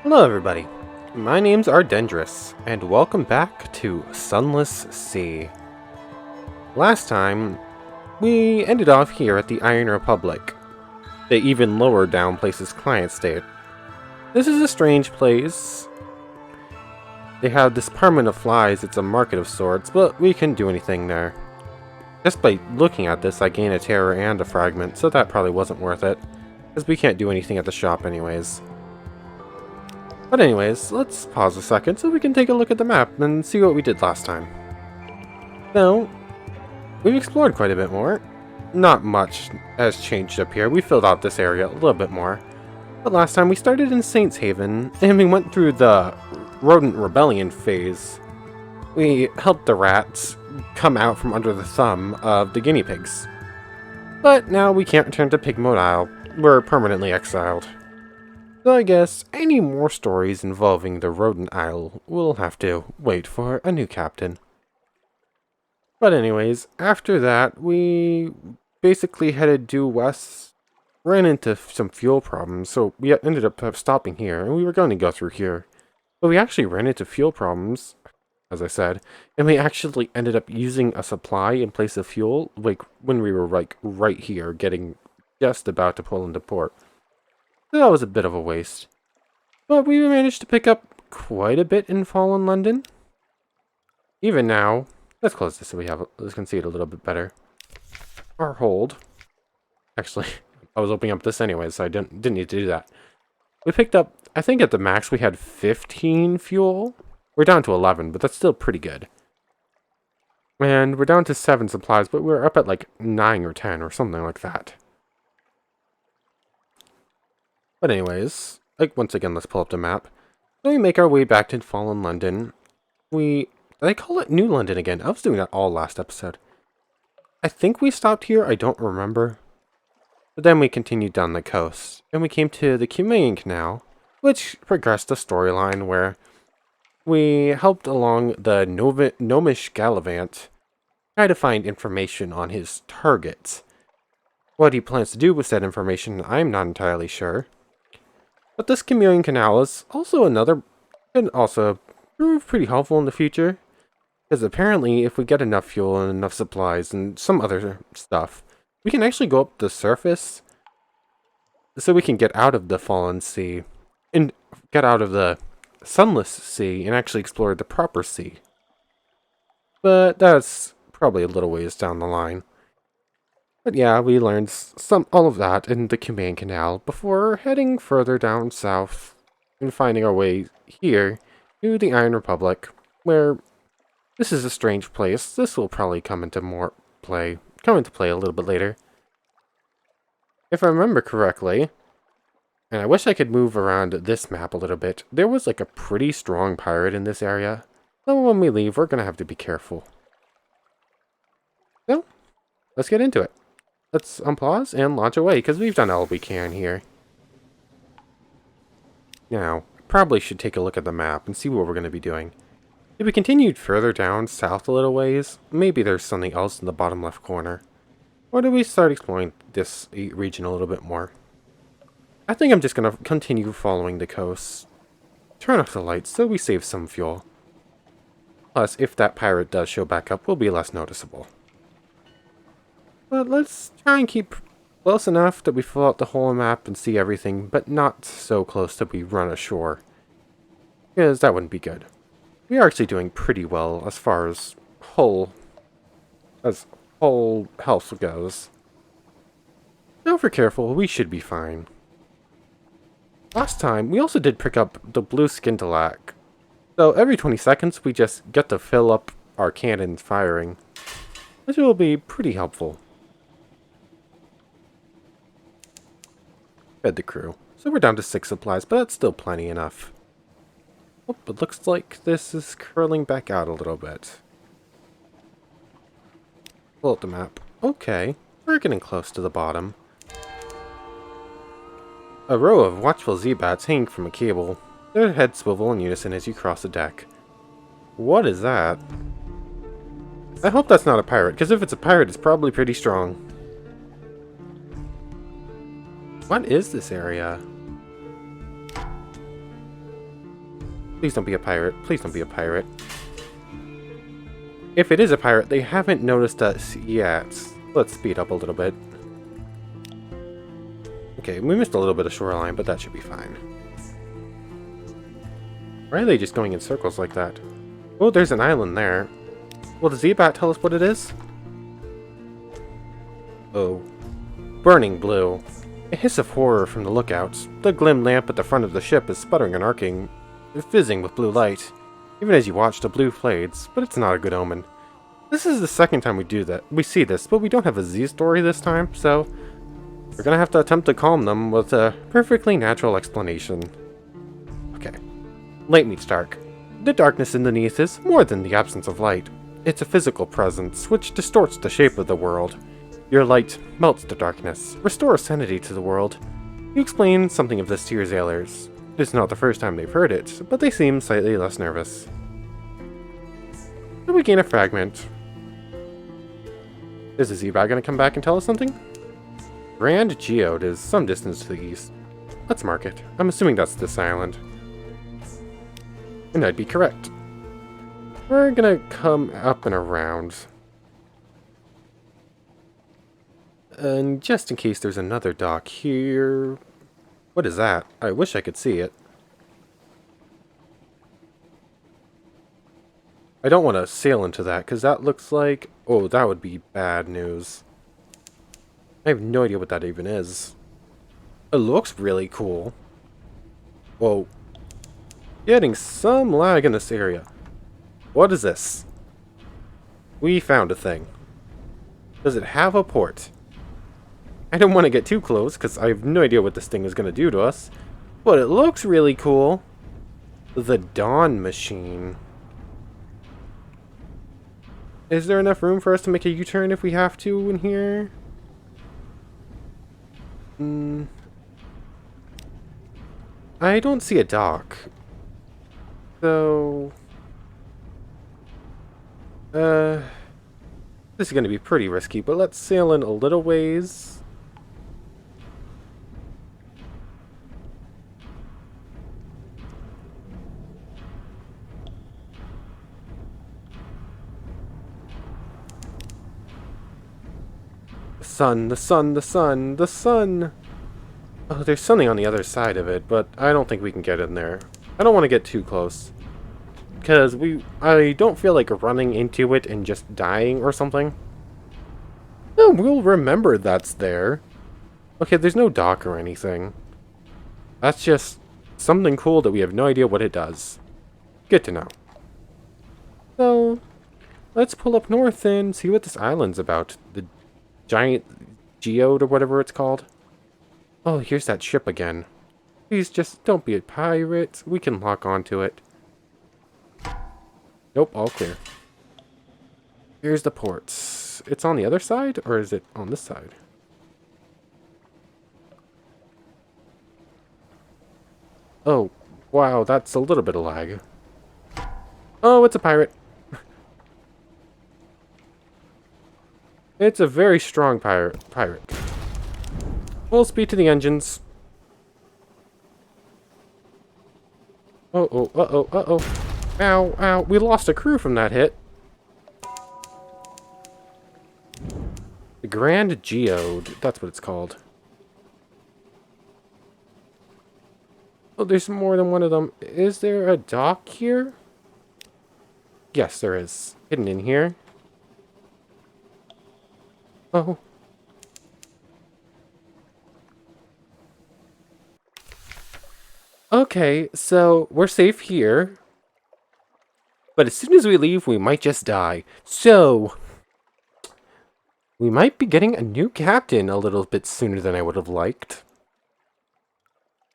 Hello everybody, my name's Ardendris, and welcome back to Sunless Sea. Last time, we ended off here at the Iron Republic, the even lower down place's client state. This is a strange place. They have this department of flies, it's a market of sorts, but we couldn't do anything there. Just by looking at this, I gain a terror and a fragment, so that probably wasn't worth it, because we can't do anything at the shop anyways. But anyways, let's pause a second so we can take a look at the map and see what we did last time. Now, we've explored quite a bit more. Not much has changed up here. We filled out this area a little bit more. But last time we started in Saints Haven, and we went through the rodent rebellion phase. We helped the rats come out from under the thumb of the guinea pigs. But now we can't return to Pigmode Isle. We're permanently exiled. So I guess any more stories involving the Rodent Isle will have to wait for a new captain. But anyways, after that, we basically headed due west, ran into some fuel problems, so we ended up stopping here, and we were going to go through here. But we actually ran into fuel problems, as I said, and we actually ended up using a supply in place of fuel, like when we were like right here, getting just about to pull into port. So that was a bit of a waste. But we managed to pick up quite a bit in Fallen London. Even now, let's close this so let's can see it a little bit better. Our hold. Actually, I was opening up this anyway, so I didn't need to do that. We picked up, I think at the max we had 15 fuel. We're down to 11, but that's still pretty good. And we're down to 7 supplies, but we're up at like 9 or 10 or something like that. But anyways, once again, let's pull up the map. So we make our way back to Fallen London. They call it New London again. I was doing that all last episode. I think we stopped here, I don't remember. But then we continued down the coast, and we came to the Cumaean Canal, which progressed the storyline where we helped along the Gnomish Gallivant try to find information on his targets. What he plans to do with that information, I'm not entirely sure. But this Cumaean Canal is also can also prove pretty helpful in the future. Because apparently, if we get enough fuel and enough supplies and some other stuff, we can actually go up the surface so we can get out of the Fallen Sea and get out of the Sunless Sea and actually explore the proper sea. But that's probably a little ways down the line. But yeah, we learned all of that in the Cumaean Canal before heading further down south and finding our way here to the Iron Republic, where this is a strange place. This will probably come into play a little bit later. If I remember correctly, and I wish I could move around this map a little bit, there was like a pretty strong pirate in this area. So when we leave, we're going to have to be careful. So, let's get into it. Let's unpause and launch away, because we've done all we can here. Now, probably should take a look at the map and see what we're going to be doing. If we continued further down south a little ways, maybe there's something else in the bottom left corner. Or do we start exploring this region a little bit more? I think I'm just going to continue following the coast. Turn off the lights so we save some fuel. Plus, if that pirate does show back up, we'll be less noticeable. But let's try and keep close enough that we fill out the whole map and see everything, but not so close that we run ashore. Because that wouldn't be good. We are actually doing pretty well as far as whole health goes. So if we're careful, we should be fine. Last time, we also did pick up the blue Scintillac. So every 20 seconds, we just get to fill up our cannons firing, which will be pretty helpful. Fed the crew. So we're down to 6 supplies, but that's still plenty enough. Oh, it looks like this is curling back out a little bit. Pull up the map. Okay, we're getting close to the bottom. A row of watchful Z-bats hang from a cable. Their heads swivel in unison as you cross the deck. What is that? I hope that's not a pirate, because if it's a pirate, it's probably pretty strong. What is this area? Please don't be a pirate. Please don't be a pirate. If it is a pirate, they haven't noticed us yet. Let's speed up a little bit. Okay, we missed a little bit of shoreline, but that should be fine. Why are they just going in circles like that? Oh, there's an island there. Will the Zeebat tell us what it is? Oh. Burning blue. A hiss of horror from the lookouts. The glim lamp at the front of the ship is sputtering and arcing, fizzing with blue light. Even as you watch, the blue fades, but it's not a good omen. This is the second time we see this, but we don't have a Z story this time, so we're gonna have to attempt to calm them with a perfectly natural explanation. Okay. Light meets dark. The darkness underneath is more than the absence of light. It's a physical presence which distorts the shape of the world. Your light melts the darkness, restores sanity to the world. You explain something of this to your sailors. It's not the first time they've heard it, but they seem slightly less nervous. Then we gain a fragment. Is the Zeebat going to come back and tell us something? Grand Geode is some distance to the east. Let's mark it. I'm assuming that's this island. And I'd be correct. We're gonna come up and around. And just in case there's another dock here... What is that? I wish I could see it. I don't want to sail into that, because that looks like... Oh, that would be bad news. I have no idea what that even is. It looks really cool. Whoa. Getting some lag in this area. What is this? We found a thing. Does it have a port? I don't want to get too close, because I have no idea what this thing is going to do to us. But it looks really cool. The Dawn Machine. Is there enough room for us to make a U-turn if we have to in here? I don't see a dock. So... this is going to be pretty risky, but let's sail in a little ways. The sun, the sun, the sun, the sun! Oh, there's something on the other side of it, but I don't think we can get in there. I don't want to get too close. Because I don't feel like running into it and just dying or something. No, we'll remember that's there. Okay, there's no dock or anything. That's just something cool that we have no idea what it does. Good to know. So, let's pull up north and see what this island's about. The giant geode or whatever it's called. Oh, here's that ship again. Please just don't be a pirate. We can lock onto it. Nope, all clear. Here's the ports. It's on the other side, or is it on this side? Oh, wow, that's a little bit of lag. Oh, it's a pirate. It's a very strong pirate. Full speed to the engines. Uh-oh, uh-oh, uh-oh. Ow, ow. We lost a crew from that hit. The Grand Geode. That's what it's called. Oh, there's more than one of them. Is there a dock here? Yes, there is. Hidden in here. Oh. Okay, so we're safe here. But as soon as we leave, we might just die. So, we might be getting a new captain a little bit sooner than I would have liked.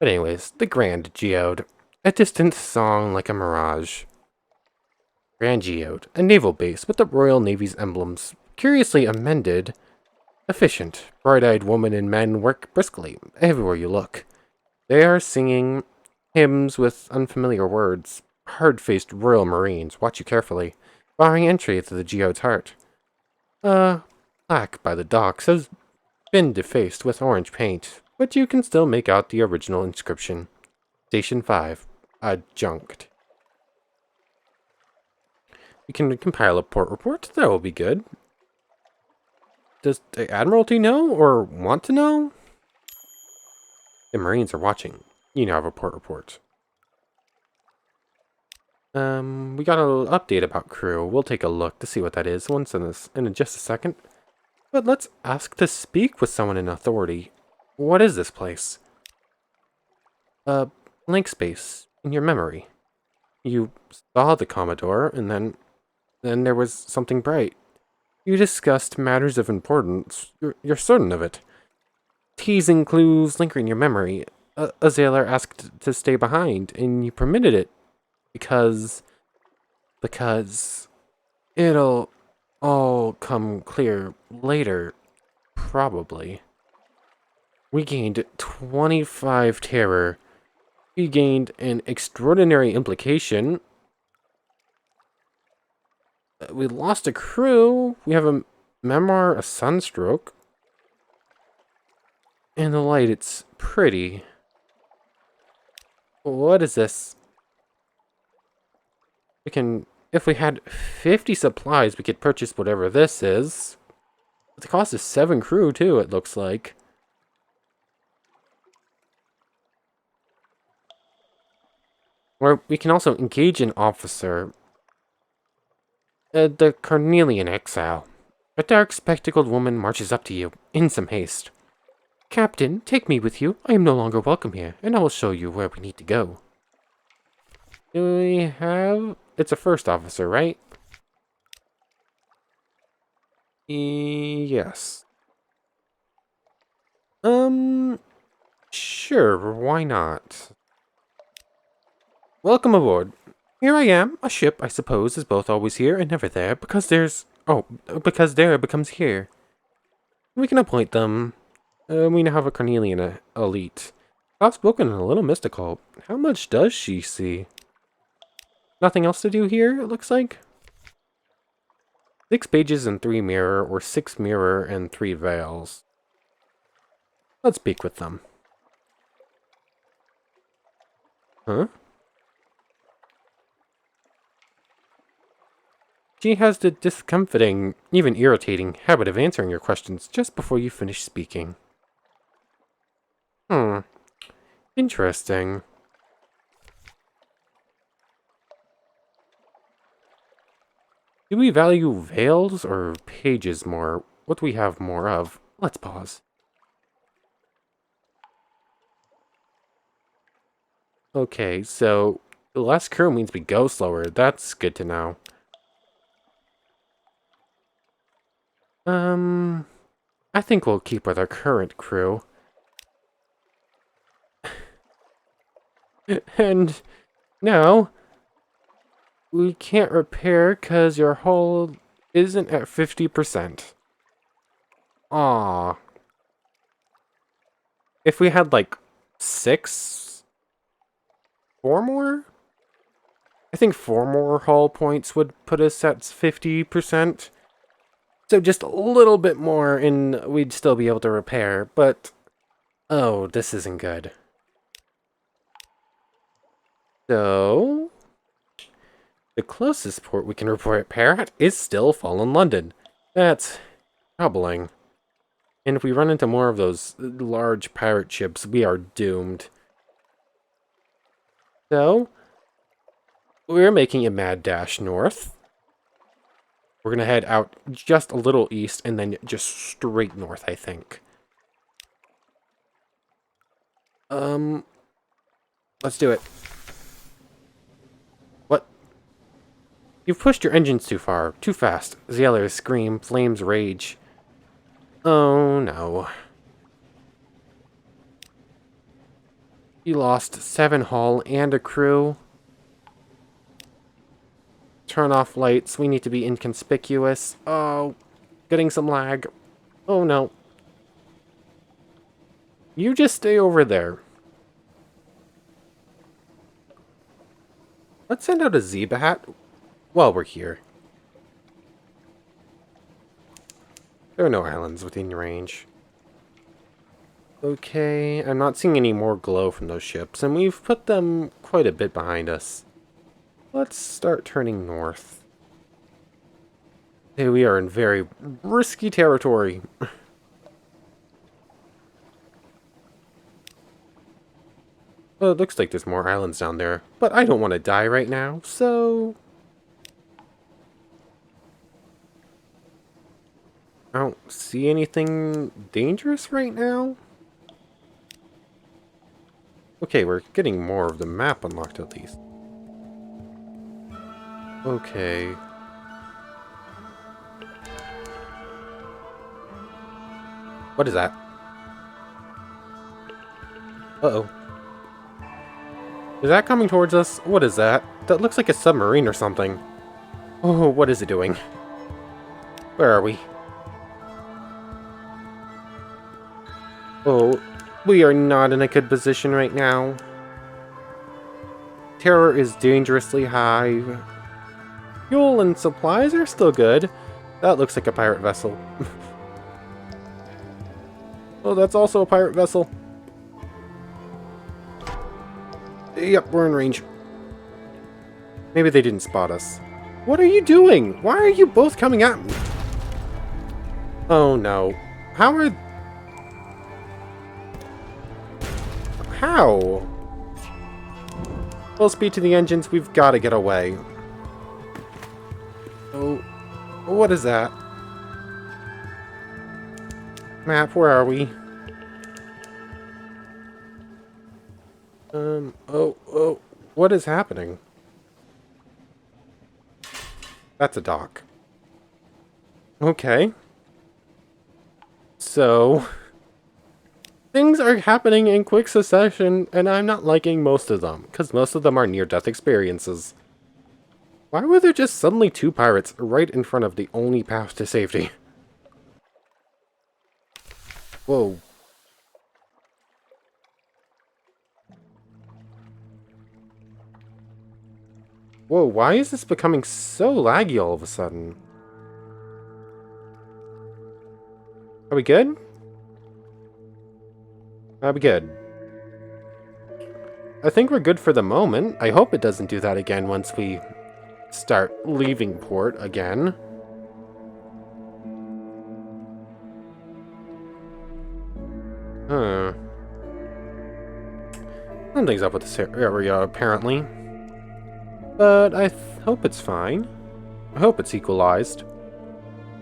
But anyways, the Grand Geode. A distant song like a mirage. Grand Geode, a naval base with the Royal Navy's emblems. Curiously amended. Efficient. Bright-eyed women and men work briskly everywhere you look. They are singing hymns with unfamiliar words. Hard-faced Royal Marines, watch you carefully, barring entry to the Geode's heart. Plaque by the docks has been defaced with orange paint, but you can still make out the original inscription. Station 5, adjunct. We can compile a port report. That will be good. Does the Admiralty know or want to know? The Marines are watching. You now have a port report. We got an update about crew. We'll take a look to see what that is once in just a second. But let's ask to speak with someone in authority. What is this place? Blank space in your memory. You saw the Commodore, and then there was something bright. You discussed matters of importance. You're certain of it. Teasing clues lingering in your memory. A sailor asked to stay behind, and you permitted it. Because it'll all come clear later, probably. We gained 25 terror. We gained an extraordinary implication. We lost a crew. We have a memoir, a sunstroke. And the light, it's pretty. What is this? If we had 50 supplies, we could purchase whatever this is. The cost is 7 crew, too, it looks like. Or we can also engage an officer. The Carnelian exile. A dark, spectacled woman marches up to you, in some haste. Captain, take me with you. I am no longer welcome here, and I will show you where we need to go. Do we have... It's a first officer, right? Yes. Sure, why not? Welcome aboard. Here I am. A ship, I suppose, is both always here and never there, because there's... Oh, because there becomes here. We can appoint them. We now have a Carnelian elite. Soft-spoken and a little mystical. How much does she see? Nothing else to do here, it looks like? 6 pages and 3 mirror, or 6 mirror and 3 veils. Let's speak with them. Huh? She has the discomfiting, even irritating, habit of answering your questions just before you finish speaking. Interesting. Do we value veils or pages more? What do we have more of? Let's pause. Okay, so less crew means we go slower. That's good to know. I think we'll keep with our current crew. And now, we can't repair because your hull isn't at 50%. Aww. If we had like 4 more? I think 4 more hull points would put us at 50%. So just a little bit more and we'd still be able to repair, but... Oh, this isn't good. So... The closest port we can repair at is still Fallen London. That's troubling. And if we run into more of those large pirate ships, we are doomed. So, we're making a mad dash north. We're going to head out just a little east and then just straight north, I think. Let's do it. What? You've pushed your engines too far, too fast. Sailors scream, flames rage. Oh no. You lost 7 hull and a crew. Turn off lights. We need to be inconspicuous. Oh, getting some lag. Oh no. You just stay over there. Let's send out a Zebahat while we're here. There are no islands within your range. Okay, I'm not seeing any more glow from those ships, and we've put them quite a bit behind us. Let's start turning north. Hey, we are in very risky territory. Well, it looks like there's more islands down there, but I don't want to die right now, so... I don't see anything dangerous right now. Okay, we're getting more of the map unlocked at least. Okay. What is that? Uh-oh. Is that coming towards us? What is that? That looks like a submarine or something. Oh, what is it doing? Where are we? Oh, we are not in a good position right now. Terror is dangerously high. Fuel and supplies are still good. That looks like a pirate vessel. Oh, that's also a pirate vessel. Yep, we're in range. Maybe they didn't spot us. What are you doing? Why are you both coming at me? Oh no. How? Full speed to the engines, we've got to get away. Oh, what is that? Map, where are we? Oh, what is happening? That's a dock. Okay. So... things are happening in quick succession, and I'm not liking most of them, because most of them are near-death experiences. Why were there just suddenly two pirates right in front of the only path to safety? Whoa. Whoa, why is this becoming so laggy all of a sudden? Are we good? Are we good? I think we're good for the moment. I hope it doesn't do that again once we start leaving port again. Huh. Something's up with this area, apparently. But I hope it's fine. I hope it's equalized.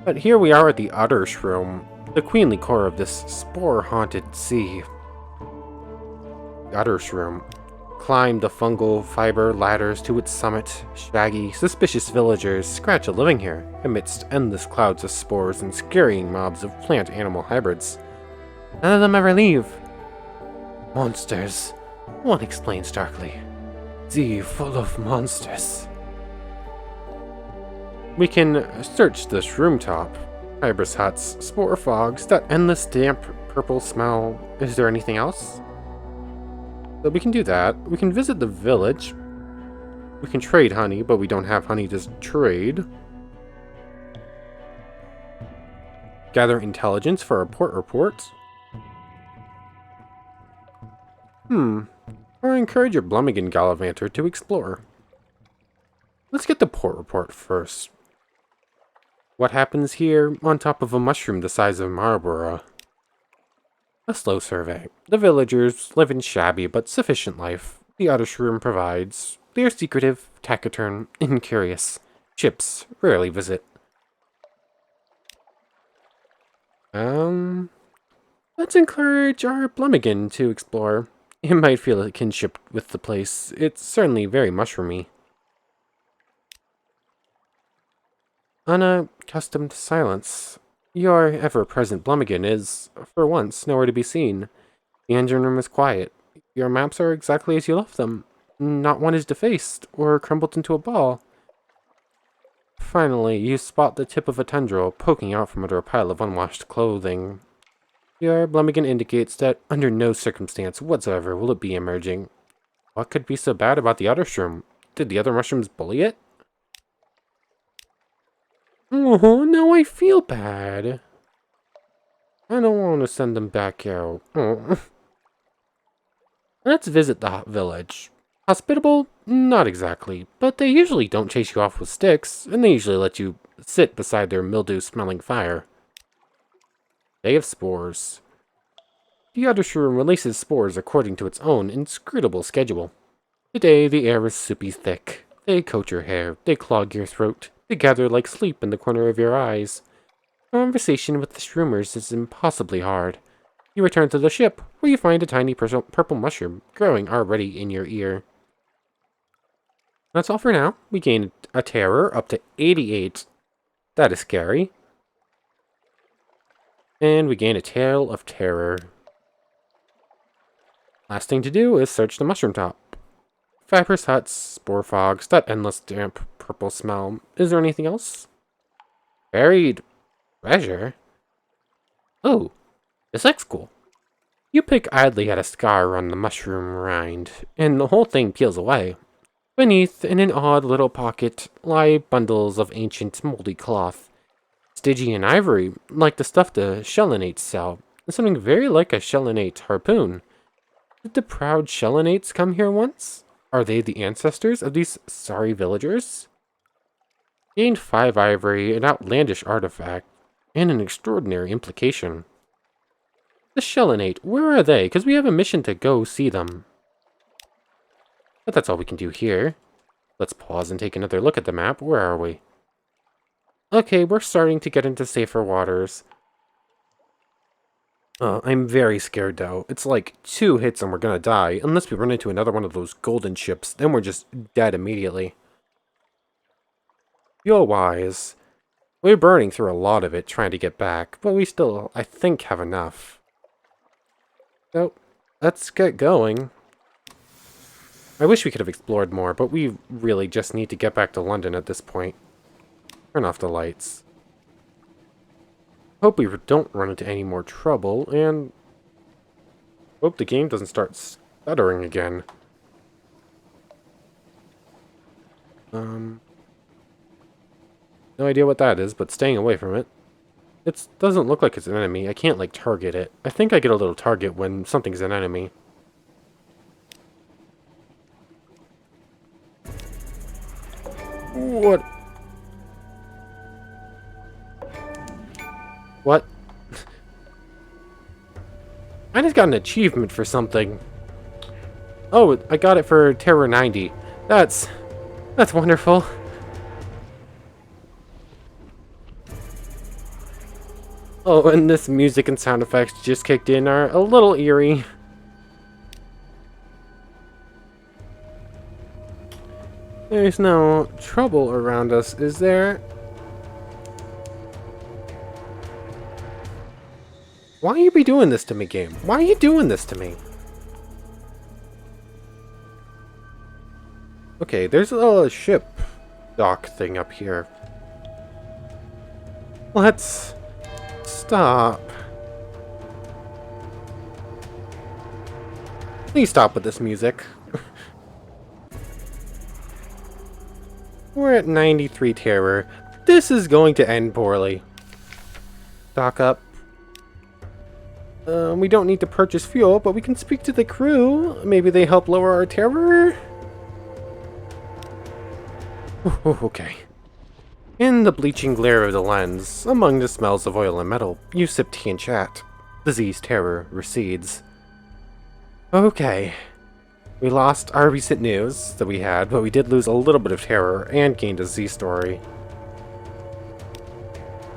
But here we are at the Otters Room, the queenly core of this spore-haunted sea. The Otters Room. Climb the fungal fiber ladders to its summit. Shaggy, suspicious villagers scratch a living here, amidst endless clouds of spores and scurrying mobs of plant-animal hybrids. None of them ever leave. Monsters, one explains darkly. Sea full of monsters. We can search this room top. Hybris huts, spore fogs, that endless damp purple smell. Is there anything else? So we can do that. We can visit the village. We can trade honey, but we don't have honey to trade. Gather intelligence for our port reports. Or encourage your Blummigan Gallivanter to explore. Let's get the port report first. What happens here on top of a mushroom the size of Marlborough? A slow survey. The villagers live in shabby but sufficient life. The Otters Room provides. They are secretive, taciturn, incurious. Ships rarely visit. Let's encourage our Blummigan to explore. It might feel a kinship with the place. It's certainly very mushroomy. Unaccustomed silence. Your ever-present Blummigan is, for once, nowhere to be seen. The engine room is quiet. Your maps are exactly as you left them. Not one is defaced, or crumbled into a ball. Finally, you spot the tip of a tendril poking out from under a pile of unwashed clothing. Your Blummigan indicates that under no circumstance whatsoever will it be emerging. What could be so bad about the Otters Room? Did the other mushrooms bully it? Oh, now I feel bad. I don't want to send them back out. Oh. Let's visit the village. Hospitable? Not exactly, but they usually don't chase you off with sticks, and they usually let you sit beside their mildew-smelling fire. Day of Spores. The Otters Room releases spores according to its own inscrutable schedule. Today, the air is soupy thick. They coat your hair, they clog your throat, they gather like sleep in the corner of your eyes. Conversation with the shroomers is impossibly hard. You return to the ship, where you find a tiny purple mushroom growing already in your ear. That's all for now. We gained a terror up to 88. That is scary. And we gain a tale of terror. Last thing to do is search the mushroom top. Fibrous huts, spore fogs, that endless damp purple smell. Is there anything else? Buried treasure? Oh, this looks cool. You pick idly at a scar on the mushroom rind, and the whole thing peels away. Beneath, in an odd little pocket, lie bundles of ancient moldy cloth. Stygian ivory, like the stuff the Shellinates sell, and something very like a Shellinate harpoon. Did the proud Shellinates come here once? Are they the ancestors of these sorry villagers? Gained 5 ivory, an outlandish artifact, and an extraordinary implication. The Shellinate, where are they? Because we have a mission to go see them. But that's all we can do here. Let's pause and take another look at the map. Where are we? Okay, we're starting to get into safer waters. I'm very scared, though. It's like 2 hits and we're gonna die. Unless we run into another one of those golden ships, then we're just dead immediately. Fuel-wise, we're burning through a lot of it trying to get back, but we still, I think, have enough. So, let's get going. I wish we could have explored more, but we really just need to get back to London at this point. Turn off the lights. Hope we don't run into any more trouble, and hope the game doesn't start stuttering again. No idea what that is, but staying away from it. It doesn't look like it's an enemy. I can't, like, target it. I think I get a little target when something's an enemy. What? What? I just got an achievement for something. Oh, I got it for Terror 90. That's wonderful. Oh, and this music and sound effects just kicked in are a little eerie. There's no trouble around us, is there? Why you be doing this to me, game? Why are you doing this to me? Okay, there's a ship dock thing up here. Let's stop. Please stop with this music. We're at 93 terror. This is going to end poorly. Dock up. We don't need to purchase fuel, but we can speak to the crew. Maybe they help lower our terror? Okay. In the bleaching glare of the lens, among the smells of oil and metal, you sip tea and chat. Disease terror recedes. Okay. We lost our recent news that we had, but we did lose a little bit of terror and gained a Z story.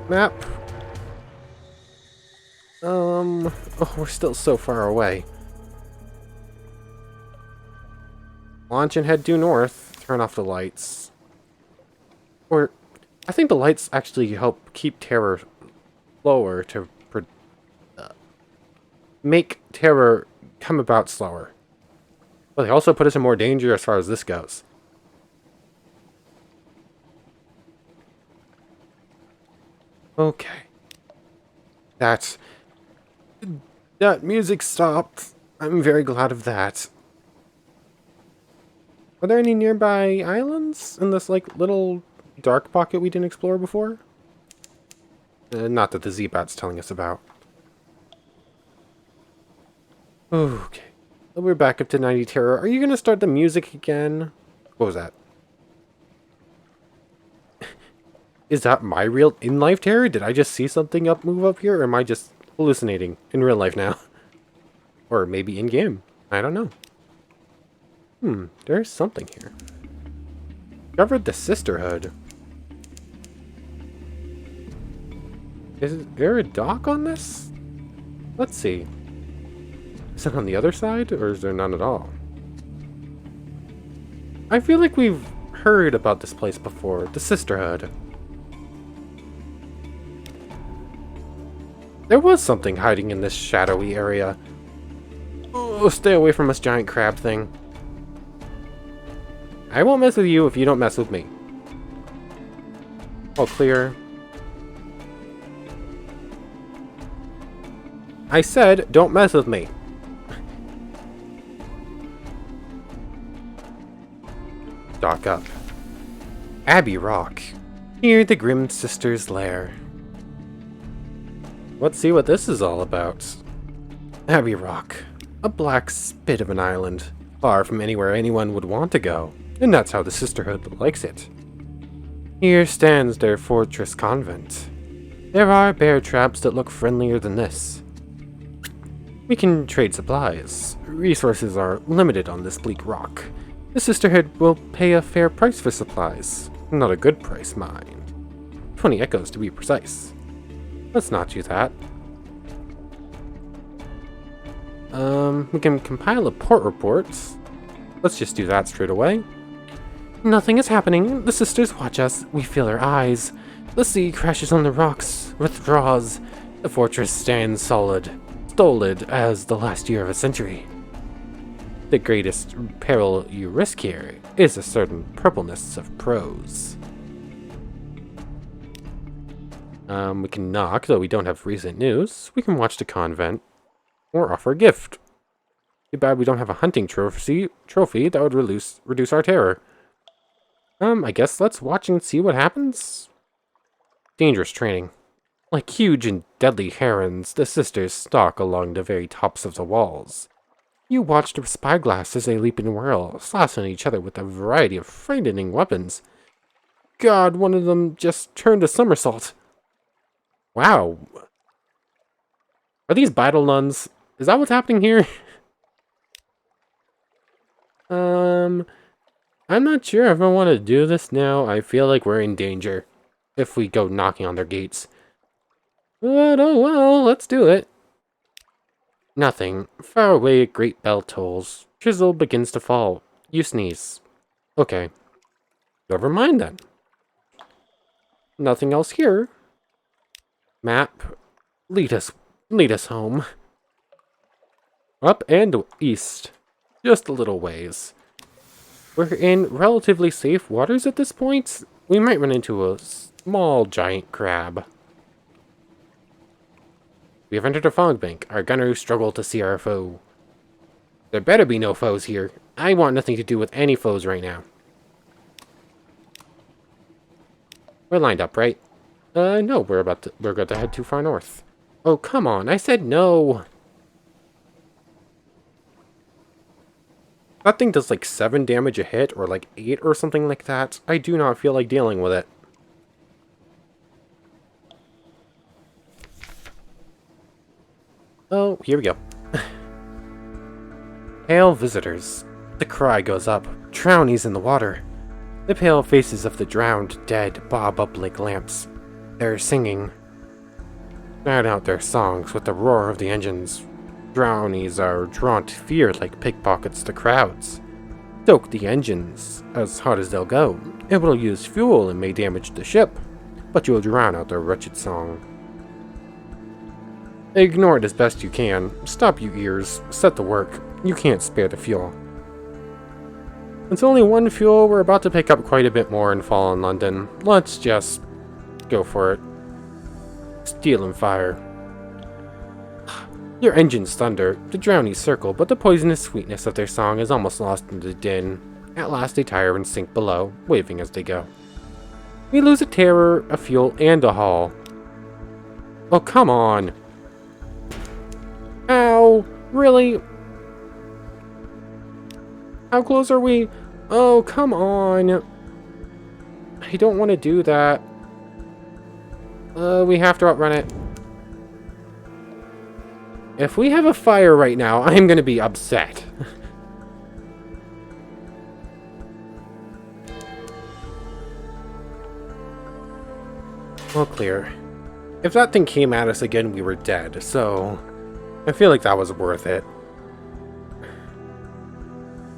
Map. Oh, we're still so far away. Launch and head due north. Turn off the lights. Or, I think the lights actually help keep terror lower to make terror come about slower. But they also put us in more danger as far as this goes. Okay. That music stopped. I'm very glad of that. Are there any nearby islands in this, like, little dark pocket we didn't explore before? Not that the Z-Bat's telling us about. Okay. We're back up to 90 terror. Are you gonna start the music again? What was that? Is that my real in-life terror? Did I just see something move up here, or am I just hallucinating in real life now? Or maybe in-game. I don't know. There's something here. Discovered the Sisterhood. Is there a dock on this? Let's see. Is it on the other side, or is there none at all? I feel like we've heard about this place before. The Sisterhood. There was something hiding in this shadowy area. Oh, stay away from this giant crab thing. I won't mess with you if you don't mess with me. All clear. I said, don't mess with me. Dock up. Abbey Rock. Near the Grim Sisters' lair. Let's see what this is all about. Abbey Rock. A black spit of an island. Far from anywhere anyone would want to go. And that's how the Sisterhood likes it. Here stands their fortress convent. There are bear traps that look friendlier than this. We can trade supplies. Resources are limited on this bleak rock. The Sisterhood will pay a fair price for supplies. Not a good price, mind. 20 echoes to be precise. Let's not do that. We can compile a port report. Let's just do that straight away. Nothing is happening. The sisters watch us. We feel their eyes. The sea crashes on the rocks, withdraws. The fortress stands solid, stolid as the last year of a century. The greatest peril you risk here is a certain purpleness of prose. We can knock, though we don't have recent news. We can watch the convent, or offer a gift. Too bad we don't have a hunting trophy that would reduce our terror. I guess let's watch and see what happens. Dangerous training. Like huge and deadly herons, the sisters stalk along the very tops of the walls. You watch the spyglass as they leap and whirl, slashing each other with a variety of frightening weapons. God, one of them just turned a somersault. Wow. Are these battle nuns? Is that what's happening here? I'm not sure if I want to do this now. I feel like we're in danger if we go knocking on their gates. But oh well, let's do it. Nothing. Far away, a great bell tolls. Drizzle begins to fall. You sneeze. Okay. Never mind then. Nothing else here. Map. Lead us home. Up and east. Just a little ways. We're in relatively safe waters at this point. We might run into a small giant crab. We have entered a fog bank. Our gunners struggle to see our foe. There better be no foes here. I want nothing to do with any foes right now. We're lined up, right? No, we're going to head too far north. Oh, come on, I said no! That thing does like 7 damage a hit, or like 8 or something like that. I do not feel like dealing with it. Oh, here we go. Hail visitors. The cry goes up. Drownies in the water. The pale faces of the drowned dead bob up like lamps. They're singing. Drown out their songs with the roar of the engines. Drownies are drawn to fear like pickpockets to crowds. Stoke the engines as hot as they'll go. It will use fuel and may damage the ship, but you'll drown out their wretched song. Ignore it as best you can. Stop your ears. Set the work. You can't spare the fuel. It's only one fuel. We're about to pick up quite a bit more and fall in London. Let's just go for it. Steel and fire. Your engines thunder, the drownies circle, but the poisonous sweetness of their song is almost lost in the din. At last they tire and sink below, waving as they go. We lose a terror, a fuel, and a hull. Oh, come on! Ow! Really? How close are we? Oh, come on! I don't want to do that. We have to outrun it. If we have a fire right now, I'm gonna be upset. All clear. If that thing came at us again, we were dead, so I feel like that was worth it.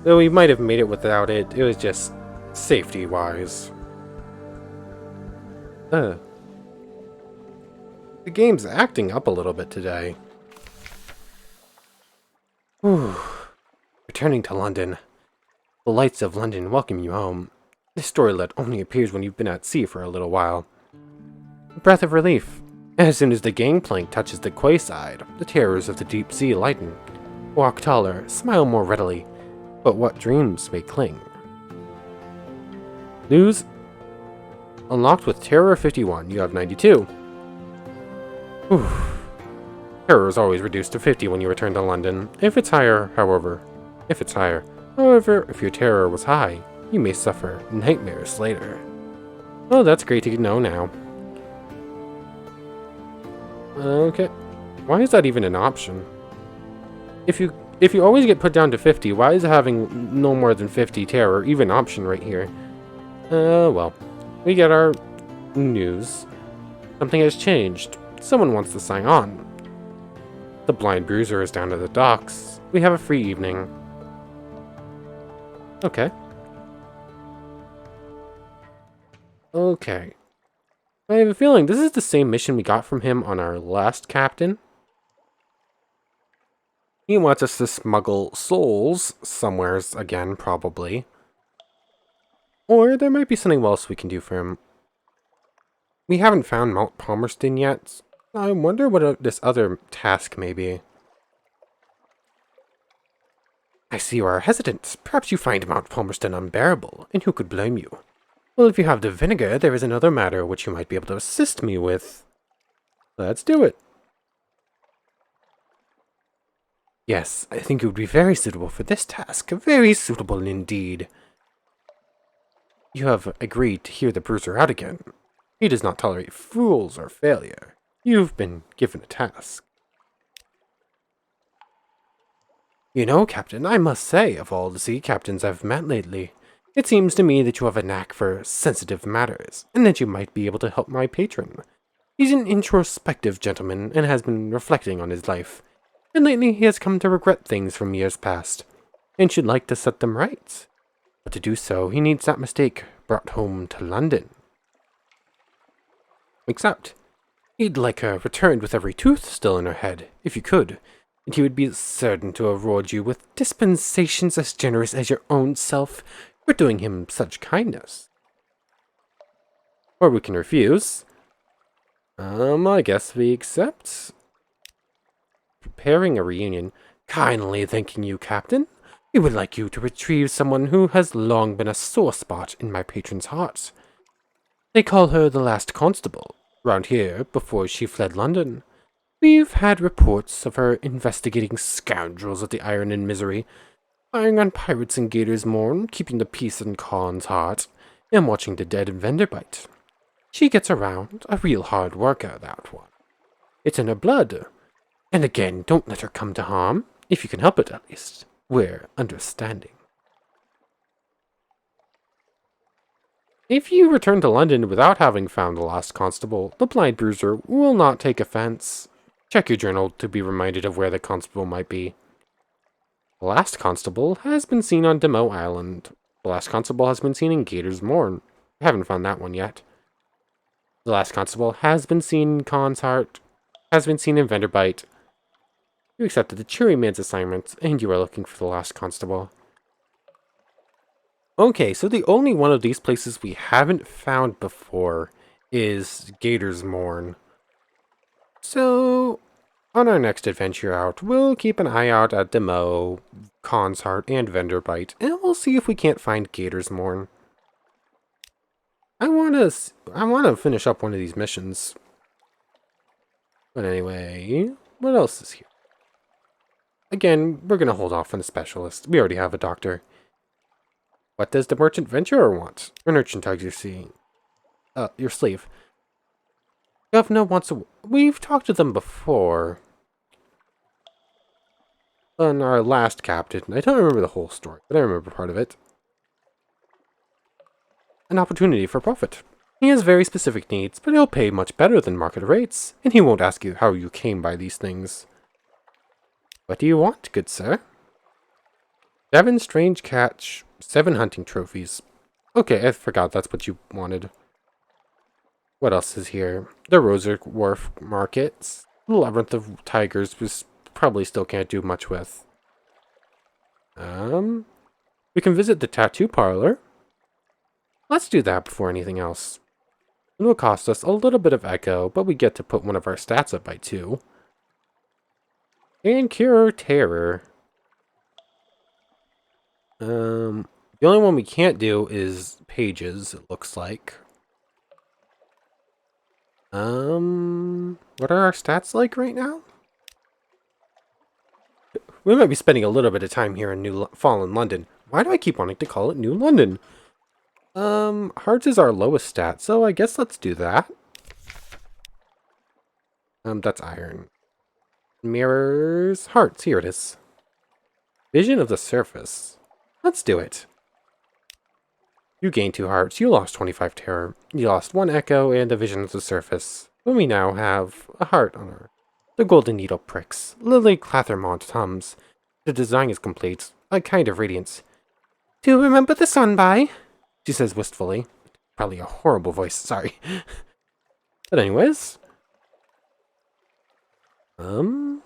Though we might have made it without it, it was just safety-wise. The game's acting up a little bit today. Whew. Returning to London. The lights of London welcome you home. This storylet only appears when you've been at sea for a little while. A breath of relief. As soon as the gangplank touches the quayside, the terrors of the deep sea lighten. Walk taller, smile more readily, but what dreams may cling? News. Unlocked with Terror 51, you have 92. Whew. Terror is always reduced to 50 when you return to London. If it's higher, however, if your terror was high, you may suffer nightmares later. Oh, that's great to know now. Okay. Why is that even an option? If you always get put down to 50, why is having no more than 50 terror even an option right here? Well. We get our news. Something has changed. Someone wants to sign on. The blind bruiser is down at the docks. We have a free evening. Okay. Okay. I have a feeling this is the same mission we got from him on our last captain. He wants us to smuggle souls somewheres again, probably. Or there might be something else we can do for him. We haven't found Mount Palmerston yet. I wonder what this other task may be. I see you are hesitant. Perhaps you find Mount Palmerston unbearable, and who could blame you? Well, if you have the vinegar, there is another matter which you might be able to assist me with. Let's do it. Yes, I think you would be very suitable for this task. Very suitable indeed. You have agreed to hear the bruiser out again. He does not tolerate fools or failure. You've been given a task. You know, Captain, I must say, of all the sea captains I've met lately, it seems to me that you have a knack for sensitive matters, and that you might be able to help my patron. He's an introspective gentleman, and has been reflecting on his life, and lately he has come to regret things from years past, and should like to set them right. But to do so, he needs that mistake brought home to London. Except, he'd like her returned with every tooth still in her head, if you could, and he would be certain to award you with dispensations as generous as your own self for doing him such kindness. Or we can refuse. I guess we accept. Preparing a reunion. Kindly thanking you, Captain. We would like you to retrieve someone who has long been a sore spot in my patron's heart. They call her the Last Constable, round here, before she fled London. We've had reports of her investigating scoundrels at the Iron and Misery, spying on pirates in Gators Morn, keeping the peace in Khan's heart, and watching the dead in Venderbite. She gets around, a real hard worker, that one. It's in her blood. And again, don't let her come to harm, if you can help it at least. We're understanding. If you return to London without having found the Last Constable, the blind bruiser will not take offense. Check your journal to be reminded of where the constable might be. The Last Constable has been seen on Demo Island. The Last Constable has been seen in Gators Morn. I haven't found that one yet. The Last Constable has been seen in Khan's Heart, has been seen in Venderbite. You accepted the Cheery Man's assignment, and you are looking for the Last Constable. Okay, so the only one of these places we haven't found before is Gators Morn. So, on our next adventure out, we'll keep an eye out at Demo, Khan's Heart, and Venderbite, and we'll see if we can't find Gators Morn. I wanna finish up one of these missions. But anyway, what else is here? Again, we're gonna hold off on the specialist. We already have a doctor. What does the merchant venturer want? An urchin tugs your sleeve. Governor wants a... We've talked to them before. On our last captain. I don't remember the whole story, but I remember part of it. An opportunity for profit. He has very specific needs, but he'll pay much better than market rates, and he won't ask you how you came by these things. What do you want, good sir? 7 strange catch, 7 hunting trophies. Okay, I forgot that's what you wanted. What else is here? The Roser Wharf Markets. The Labyrinth of Tigers, we probably still can't do much with. We can visit the tattoo parlor. Let's do that before anything else. It will cost us a little bit of echo, but we get to put one of our stats up by 2. And cure terror. The only one we can't do is pages, it looks like. What are our stats like right now? We might be spending a little bit of time here in Fallen London. Why do I keep wanting to call it New London? Hearts is our lowest stat, so I guess let's do that. That's iron. Mirrors, hearts, here it is. Vision of the surface. Let's do it. You gained 2 hearts, you lost 25 terror, you lost 1 echo and a vision of the surface. But we now have a heart on her. The golden needle pricks. Lily Clathermont hums. The design is complete, a kind of radiance. Do you remember the sun by? She says wistfully. Probably a horrible voice, sorry. But anyways. We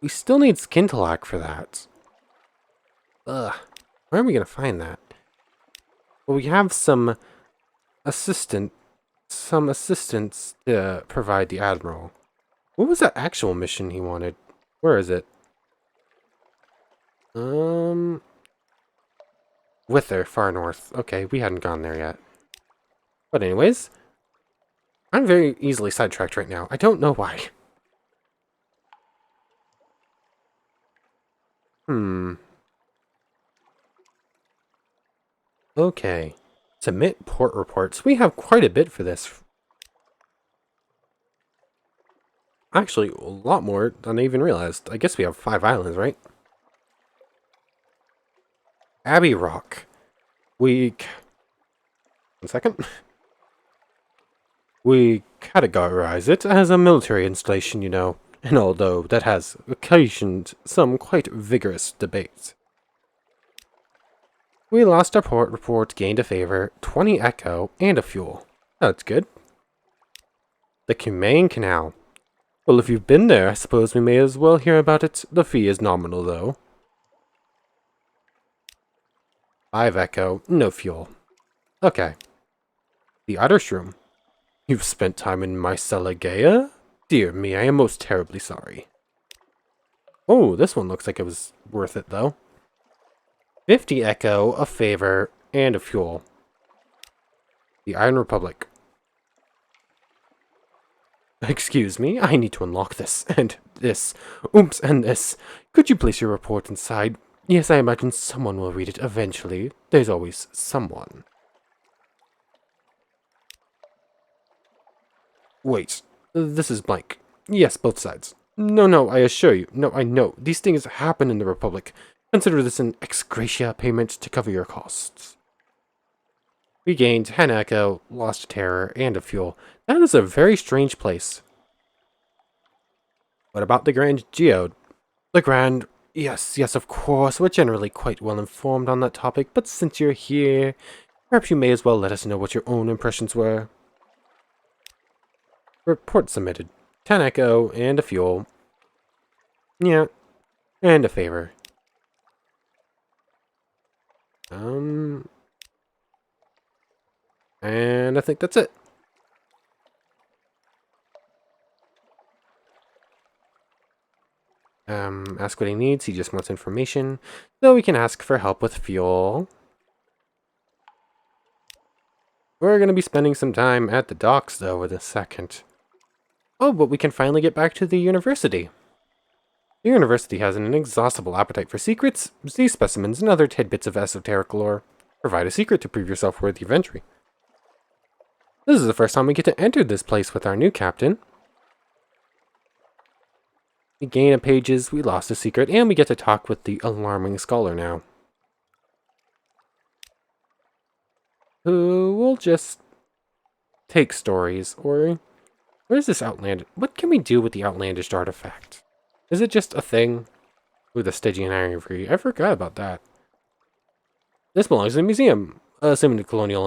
still need Skintalak for that. Ugh. Where are we gonna find that? Well, we have some assistants to provide the Admiral. What was that actual mission he wanted? Where is it? Wither, far north. Okay, we hadn't gone there yet. But anyways, I'm very easily sidetracked right now. I don't know why. Okay. Submit port reports. We have quite a bit for this. Actually, a lot more than I even realized. I guess we have 5 islands, right? Abbey Rock. One second. We categorize it as a military installation, you know, and although that has occasioned some quite vigorous debate. We lost our port report, gained a favor, 20 echo, and a fuel. That's good. The Cumain Canal. Well, if you've been there, I suppose we may as well hear about it. The fee is nominal, though. 5 echo, no fuel. Okay. The Otters Room. You've spent time in Mycella Gaia? Dear me, I am most terribly sorry. Oh, this one looks like it was worth it, though. 50 echo, a favor, and a fuel. The Iron Republic. Excuse me, I need to unlock this, and this. Oops, and this. Could you place your report inside? Yes, I imagine someone will read it eventually. There's always someone. Wait, this is blank. Yes, both sides. No, I assure you. No, I know. These things happen in the Republic. Consider this an ex gratia payment to cover your costs. We gained 10 echo, lost terror, and a fuel. That is a very strange place. What about the Grand Geode? The Grand... Yes, of course. We're generally quite well informed on that topic, but since you're here, perhaps you may as well let us know what your own impressions were. Report submitted. 10 echo, and a fuel. Yeah, and a favor. And I think that's it. Ask what he needs. He just wants information. So we can ask for help with fuel. We're going to be spending some time at the docks, though, in a second. Oh, but we can finally get back to the university. The university has an inexhaustible appetite for secrets, sea specimens, and other tidbits of esoteric lore. Provide a secret to prove yourself worthy of entry. This is the first time we get to enter this place with our new captain. We gain a pages, we lost a secret, and we get to talk with the alarming scholar now. Who will just take stories, or where's this outlandish? What can we do with the outlandish artifact? Is it just a thing? With the Stygian ivory. I forgot about that. This belongs in a museum. Assuming the colonial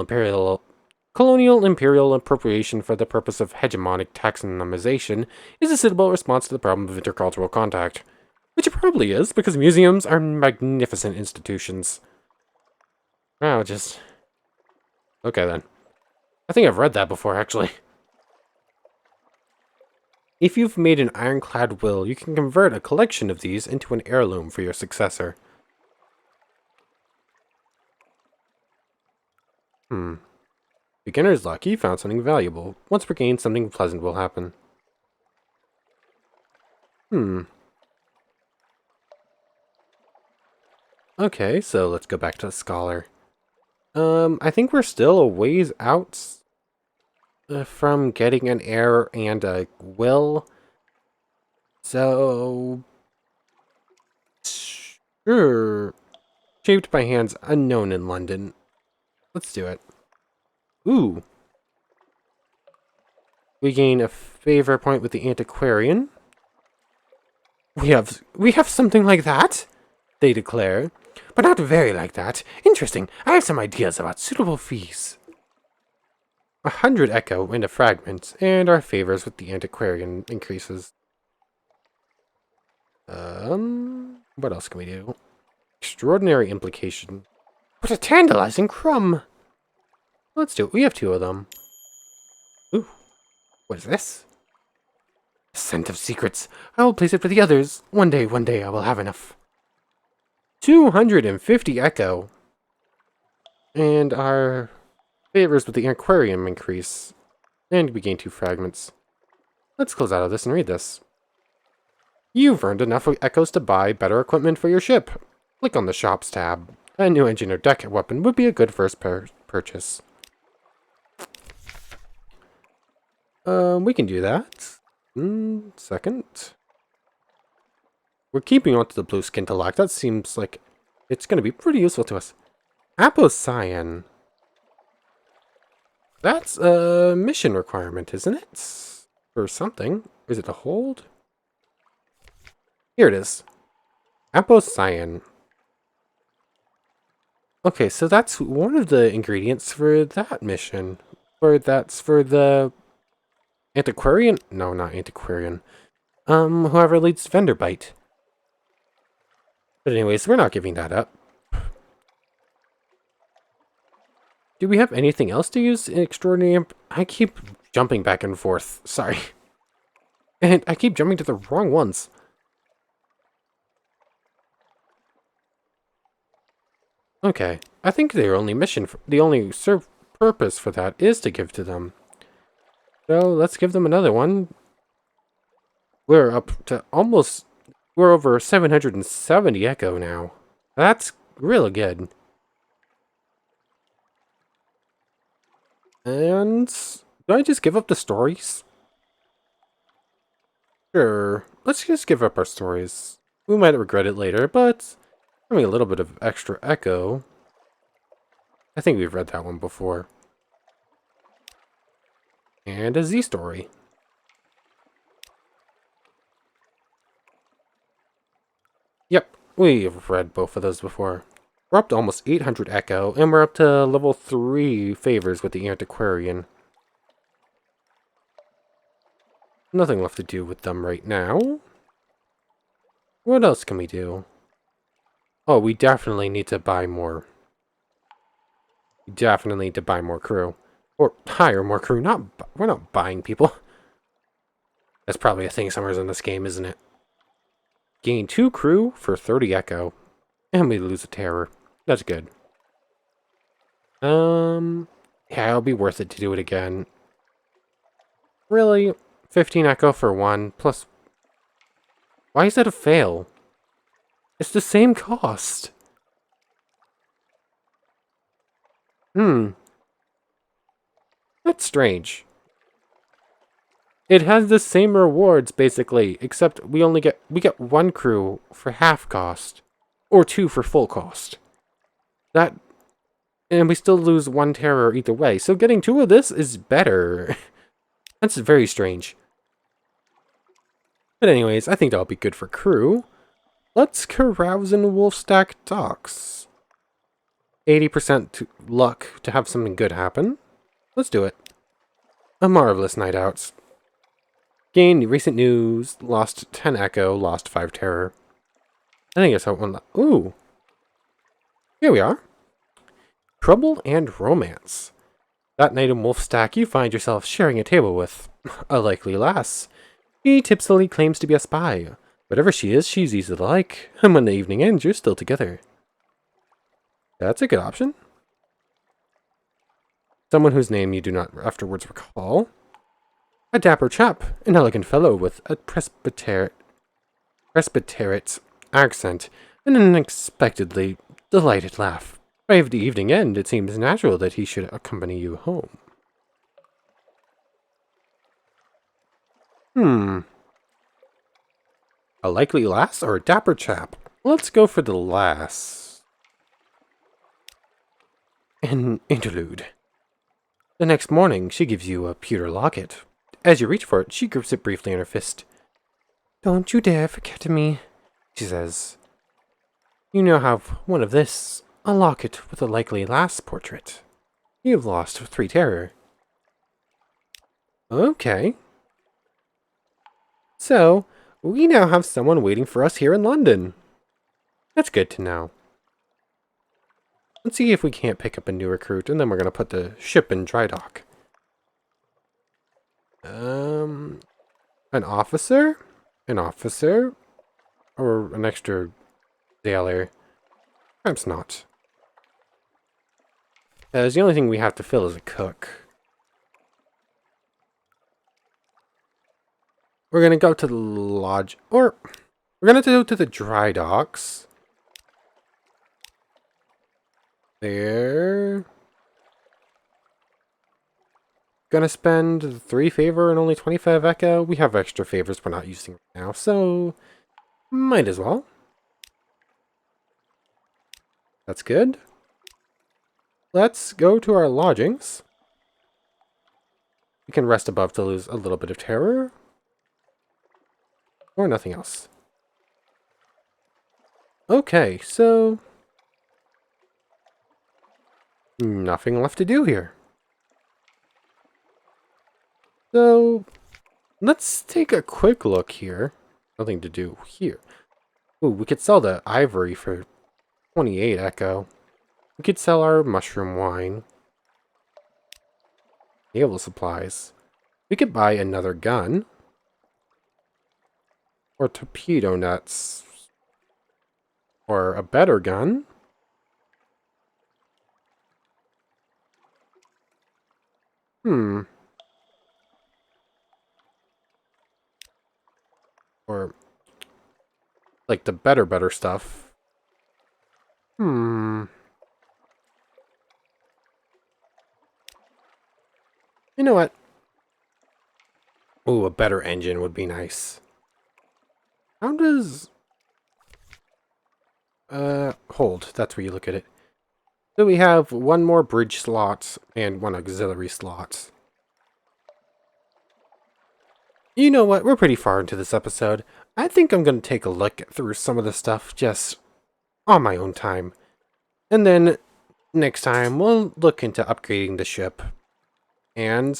imperial appropriation for the purpose of hegemonic taxonomization is a suitable response to the problem of intercultural contact. Which it probably is, because museums are magnificent institutions. Oh, just... Okay, then. I think I've read that before, actually. If you've made an ironclad will, you can convert a collection of these into an heirloom for your successor. Beginner's luck. You found something valuable. Once regained, something pleasant will happen. Okay, so let's go back to the scholar. I think we're still a ways out from getting an heir and a will. So... Sure. Shaped by hands unknown in London. Let's do it. Ooh. We gain a favor point with the antiquarian. We have something like that, they declare. But not very like that. Interesting. I have some ideas about suitable fees. 100 echo into fragments, and our favors with the antiquarian increases. What else can we do? Extraordinary implication. What a tantalizing crumb! Let's do it. We have 2 of them. Ooh. What is this? Scent of secrets. I will place it for the others. One day I will have enough. 250 echo. And our favors with the aquarium increase. And we gain 2 fragments. Let's close out of this and read this. You've earned enough echoes to buy better equipment for your ship. Click on the shops tab. A new engine or deck weapon would be a good first purchase. We can do that. Second. We're keeping on to the blue scintillate. That seems like it's going to be pretty useful to us. Apocyan. That's a mission requirement, isn't it? Or something. Is it a hold? Here it is. Apocyan. Okay, so that's one of the ingredients for that mission. Or that's for the antiquarian? No, not antiquarian. Whoever leads vendor bite. But anyways, we're not giving that up. Do we have anything else to use in extraordinary? I keep jumping back and forth. Sorry. And I keep jumping to the wrong ones. Okay. I think their only mission, the only purpose for that is to give to them. So let's give them another one. We're up to almost... We're over 770 echo now. That's really good. And... do I just give up the stories? Sure. Let's just give up our stories. We might regret it later, but... having a little bit of extra echo... I think we've read that one before. And a Z story. Yep, we've read both of those before. We're up to almost 800 echo, and we're up to level 3 favors with the antiquarian. Nothing left to do with them right now. What else can we do? Oh, we definitely need to buy more. We definitely need to buy more crew. Or hire more crew. We're not buying people. That's probably a thing somewhere in this game, isn't it? Gain 2 crew for 30 echo. And we lose a terror. That's good. Yeah, it'll be worth it to do it again. Really? 15 echo for 1, plus... why is that a fail? It's the same cost. That's strange. It has the same rewards, basically, except we get one crew for half cost. Or two for full cost. And we still lose one terror either way, so getting two of this is better. That's very strange. But anyways, I think that'll be good for crew. Let's carouse in Wolfstack Docks. 80% luck to have something good happen. Let's do it. A marvelous night out. Gain recent news, lost 10 echo, lost 5 terror. I think it's how one. Ooh. Here we are. Trouble and romance. That night in Wolfstack, you find yourself sharing a table with a likely lass. She tipsily claims to be a spy. Whatever she is, she's easy to like, and when the evening ends, you're still together. That's a good option. Someone whose name you do not afterwards recall. A dapper chap, an elegant fellow with a presbyterate accent, and an unexpectedly delighted laugh. By the evening end, it seems natural that he should accompany you home. A likely lass or a dapper chap? Let's go for the lass. An interlude. The next morning, she gives you a pewter locket. As you reach for it, she grips it briefly in her fist. Don't you dare forget me, she says. You now have one of this, a locket with a likely lass portrait. You've lost 3 terror. Okay. So, we now have someone waiting for us here in London. That's good to know. Let's see if we can't pick up a new recruit, and then we're going to put the ship in dry dock. An officer? An officer? Or an extra sailor? Perhaps not. As the only thing we have to fill is a cook. We're going to go to the lodge, or we're going to go to the dry docks. There. Gonna spend 3 favor and only 25 echo. We have extra favors we're not using right now, so might as well. That's good. Let's go to our lodgings. We can rest above to lose a little bit of terror. Or nothing else. Okay, so nothing left to do here. So, let's take a quick look here. Nothing to do here. Ooh, we could sell the ivory for 28 echo. We could sell our mushroom wine. Naval supplies. We could buy another gun. Or torpedo nuts. Or a better gun. Or like the better stuff. You know what? Ooh, a better engine would be nice. How does hold, that's where you look at it. So we have one more bridge slot and one auxiliary slot. You know what? We're pretty far into this episode. I think I'm going to take a look through some of the stuff just on my own time. And then next time we'll look into upgrading the ship and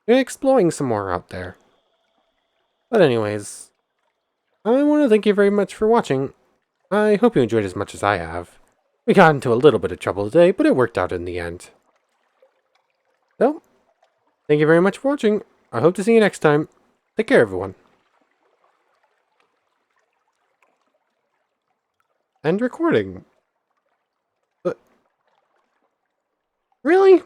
exploring some more out there. But anyways, I want to thank you very much for watching. I hope you enjoyed as much as I have. We got into a little bit of trouble today, but it worked out in the end. So, thank you very much for watching. I hope to see you next time. Take care, everyone. End recording. But really?